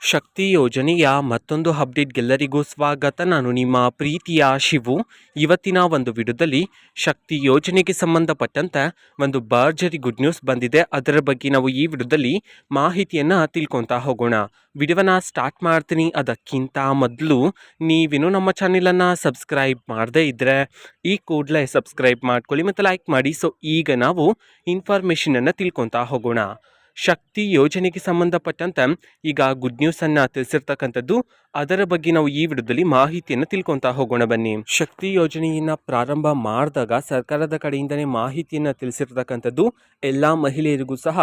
ಶಕ್ತಿ ಯೋಜನೆಯ ಮತ್ತೊಂದು ಅಪ್ಡೇಟ್ಗೆಲ್ಲರಿಗೂ ಸ್ವಾಗತ. ನಾನು ನಿಮ್ಮ ಪ್ರೀತಿಯ ಶಿವು. ಇವತ್ತಿನ ಒಂದು ವಿಡಿಯೋದಲ್ಲಿ ಶಕ್ತಿ ಯೋಜನೆಗೆ ಸಂಬಂಧಪಟ್ಟಂತೆ ಒಂದು ಭರ್ಜರಿ ಗುಡ್ ನ್ಯೂಸ್ ಬಂದಿದೆ. ಅದರ ಬಗ್ಗೆ ನಾವು ಈ ವಿಡಿಯೋದಲ್ಲಿ ಮಾಹಿತಿಯನ್ನು ತಿಳ್ಕೊತಾ ಹೋಗೋಣ. ವಿಡಿಯೋನ ಸ್ಟಾರ್ಟ್ ಮಾಡ್ತೀನಿ. ಅದಕ್ಕಿಂತ ಮೊದಲು ನೀವೇನು ನಮ್ಮ ಚಾನೆಲನ್ನು ಸಬ್ಸ್ಕ್ರೈಬ್ ಮಾಡದೇ ಇದ್ದರೆ ಈ ಕೂಡಲೇ ಸಬ್ಸ್ಕ್ರೈಬ್ ಮಾಡ್ಕೊಳ್ಳಿ ಮತ್ತು ಲೈಕ್ ಮಾಡಿ. ಸೊ ಈಗ ನಾವು ಇನ್ಫಾರ್ಮೇಷನನ್ನು ತಿಳ್ಕೊತಾ ಹೋಗೋಣ. ಶಕ್ತಿ ಯೋಜನೆಗೆ ಸಂಬಂಧಪಟ್ಟಂತೆ ಈಗ ಗುಡ್ ನ್ಯೂಸನ್ನು ತಿಳಿಸಿರ್ತಕ್ಕಂಥದ್ದು. ಅದರ ಬಗ್ಗೆ ನಾವು ಈ ವಿಡಿಯೋದಲ್ಲಿ ಮಾಹಿತಿಯನ್ನು ತಿಳ್ಕೊತಾ ಹೋಗೋಣ ಬನ್ನಿ. ಶಕ್ತಿ ಯೋಜನೆಯನ್ನು ಪ್ರಾರಂಭ ಮಾಡಿದಾಗ ಸರ್ಕಾರದ ಕಡೆಯಿಂದನೇ ಮಾಹಿತಿಯನ್ನು ತಿಳಿಸಿರ್ತಕ್ಕಂಥದ್ದು. ಎಲ್ಲ ಮಹಿಳೆಯರಿಗೂ ಸಹ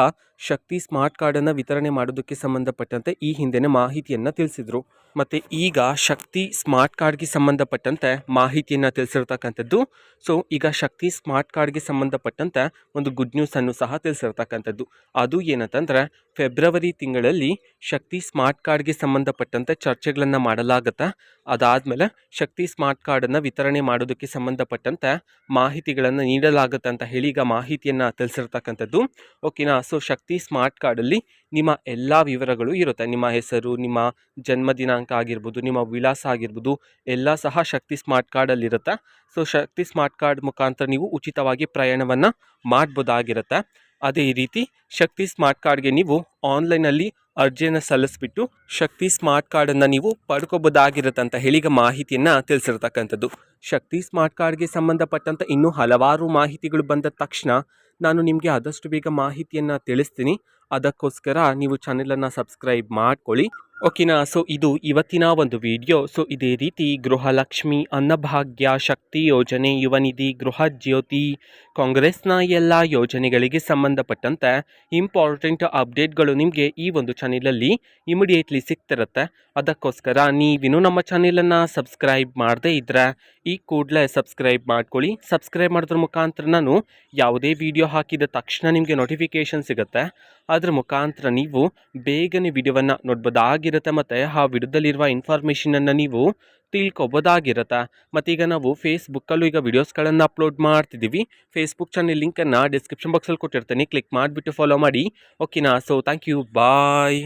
ಶಕ್ತಿ ಸ್ಮಾರ್ಟ್ ಕಾರ್ಡನ್ನು ವಿತರಣೆ ಮಾಡೋದಕ್ಕೆ ಸಂಬಂಧಪಟ್ಟಂತೆ ಈ ಹಿಂದೆನೇ ಮಾಹಿತಿಯನ್ನು ತಿಳಿಸಿದರು. ಮತ್ತು ಈಗ ಶಕ್ತಿ ಸ್ಮಾರ್ಟ್ ಕಾರ್ಡ್ಗೆ ಸಂಬಂಧಪಟ್ಟಂತೆ ಮಾಹಿತಿಯನ್ನು ತಿಳಿಸಿರ್ತಕ್ಕಂಥದ್ದು. ಸೊ ಈಗ ಶಕ್ತಿ ಸ್ಮಾರ್ಟ್ ಕಾರ್ಡ್ಗೆ ಸಂಬಂಧಪಟ್ಟಂತೆ ಒಂದು ಗುಡ್ ನ್ಯೂಸನ್ನು ಸಹ ತಿಳಿಸಿರ್ತಕ್ಕಂಥದ್ದು. ಅದು ಏನಂತಂದರೆ ಫೆಬ್ರವರಿ ತಿಂಗಳಲ್ಲಿ ಶಕ್ತಿ ಸ್ಮಾರ್ಟ್ ಕಾರ್ಡ್ಗೆ ಸಂಬಂಧಪಟ್ಟಂತೆ ಚರ್ಚೆಗಳನ್ನು ಮಾಡಲಾಗುತ್ತೆ. ಅದಾದಮೇಲೆ ಶಕ್ತಿ ಸ್ಮಾರ್ಟ್ ಕಾರ್ಡನ್ನು ವಿತರಣೆ ಮಾಡೋದಕ್ಕೆ ಸಂಬಂಧಪಟ್ಟಂತೆ ಮಾಹಿತಿಗಳನ್ನು ನೀಡಲಾಗುತ್ತೆ ಅಂತ ಹೇಳಿ ಈಗ ಮಾಹಿತಿಯನ್ನು ತಿಳಿಸಿರ್ತಕ್ಕಂಥದ್ದು. ಓಕೆನಾ. ಸೊ ಶಕ್ತಿ ಸ್ಮಾರ್ಟ್ ಕಾರ್ಡಲ್ಲಿ ನಿಮ್ಮ ಎಲ್ಲ ವಿವರಗಳು ಇರುತ್ತೆ. ನಿಮ್ಮ ಹೆಸರು, ನಿಮ್ಮ ಜನ್ಮ ದಿನಾಂಕ ಆಗಿರ್ಬೋದು, ನಿಮ್ಮ ವಿಳಾಸ ಆಗಿರ್ಬೋದು, ಎಲ್ಲ ಸಹ ಶಕ್ತಿ ಸ್ಮಾರ್ಟ್ ಕಾರ್ಡಲ್ಲಿರುತ್ತೆ. ಸೊ ಶಕ್ತಿ ಸ್ಮಾರ್ಟ್ ಕಾರ್ಡ್ ಮುಖಾಂತರ ನೀವು ಉಚಿತವಾಗಿ ಪ್ರಯಾಣವನ್ನು ಮಾಡ್ಬೋದಾಗಿರುತ್ತೆ. ಅದೇ ರೀತಿ ಶಕ್ತಿ ಸ್ಮಾರ್ಟ್ ಕಾರ್ಡ್ಗೆ ನೀವು ಆನ್ಲೈನಲ್ಲಿ ಅರ್ಜಿಯನ್ನು ಸಲ್ಲಿಸ್ಬಿಟ್ಟು ಶಕ್ತಿ ಸ್ಮಾರ್ಟ್ ಕಾರ್ಡನ್ನು ನೀವು ಪಡ್ಕೋಬೋದಾಗಿರುತ್ತೆ ಅಂತ ಹೇಳಿ ಈಗ ಮಾಹಿತಿಯನ್ನು ತಿಳಿಸಿರ್ತಕ್ಕಂಥದ್ದು. ಶಕ್ತಿ ಸ್ಮಾರ್ಟ್ ಕಾರ್ಡ್ಗೆ ಸಂಬಂಧಪಟ್ಟಂಥ ಇನ್ನೂ ಹಲವಾರು ಮಾಹಿತಿಗಳು ಬಂದ ತಕ್ಷಣ ನಾನು ನಿಮಗೆ ಆದಷ್ಟು ಬೇಗ ಮಾಹಿತಿಯನ್ನು ತಿಳಿಸ್ತೀನಿ. ಅದಕ್ಕೋಸ್ಕರ ನೀವು ಚಾನೆಲನ್ನು ಸಬ್ಸ್ಕ್ರೈಬ್ ಮಾಡ್ಕೊಳ್ಳಿ. ಓಕೆನಾ. ಸೊ ಇದು ಇವತ್ತಿನ ಒಂದು ವಿಡಿಯೋ. ಸೊ ಇದೇ ರೀತಿ ಗೃಹಲಕ್ಷ್ಮಿ, ಅನ್ನಭಾಗ್ಯ, ಶಕ್ತಿ ಯೋಜನೆ, ಯುವ ನಿಧಿ, ಗೃಹ ಜ್ಯೋತಿ, ಕಾಂಗ್ರೆಸ್ನ ಎಲ್ಲ ಯೋಜನೆಗಳಿಗೆ ಸಂಬಂಧಪಟ್ಟಂತೆ ಇಂಪಾರ್ಟೆಂಟ್ ಅಪ್ಡೇಟ್ಗಳು ನಿಮಗೆ ಈ ಒಂದು ಚಾನೆಲಲ್ಲಿ ಇಮಿಡಿಯೇಟ್ಲಿ ಸಿಗ್ತಿರುತ್ತೆ. ಅದಕ್ಕೋಸ್ಕರ ನೀವಿನ್ನೂ ನಮ್ಮ ಚಾನೆಲನ್ನು ಸಬ್ಸ್ಕ್ರೈಬ್ ಮಾಡದೇ ಇದ್ದರೆ ಈ ಕೂಡಲೇ ಸಬ್ಸ್ಕ್ರೈಬ್ ಮಾಡ್ಕೊಳ್ಳಿ. ಸಬ್ಸ್ಕ್ರೈಬ್ ಮಾಡೋದ್ರ ಮುಖಾಂತರ ನಾನು ಯಾವುದೇ ವಿಡಿಯೋ ಹಾಕಿದ ತಕ್ಷಣ ನಿಮಗೆ ನೋಟಿಫಿಕೇಷನ್ ಸಿಗುತ್ತೆ. ಅದರ ಮುಖಾಂತರ ನೀವು ಬೇಗನೆ ವಿಡಿಯೋವನ್ನು ನೋಡ್ಬೋದಾಗಿರುತ್ತೆ ಮತ್ತು ಆ ವಿಡಿಯೋದಲ್ಲಿರುವ ಇನ್ಫಾರ್ಮೇಷನನ್ನು ನೀವು ತಿಳ್ಕೊಬೋದಾಗಿರುತ್ತೆ. ಮತ್ತೀಗ ನಾವು ಫೇಸ್ಬುಕ್ಕಲ್ಲೂ ಈಗ ವಿಡಿಯೋಸ್ಗಳನ್ನು ಅಪ್ಲೋಡ್ ಮಾಡ್ತಿದ್ದೀವಿ. ಫೇಸ್ಬುಕ್ ಚಾನೆಲ್ ಲಿಂಕನ್ನು ಡಿಸ್ಕ್ರಿಪ್ಷನ್ ಬಾಕ್ಸಲ್ಲಿ ಕೊಟ್ಟಿರ್ತೀನಿ. ಕ್ಲಿಕ್ ಮಾಡಿಬಿಟ್ಟು ಫಾಲೋ ಮಾಡಿ. ಓಕೆನಾ. So thank you. ಬಾಯ್.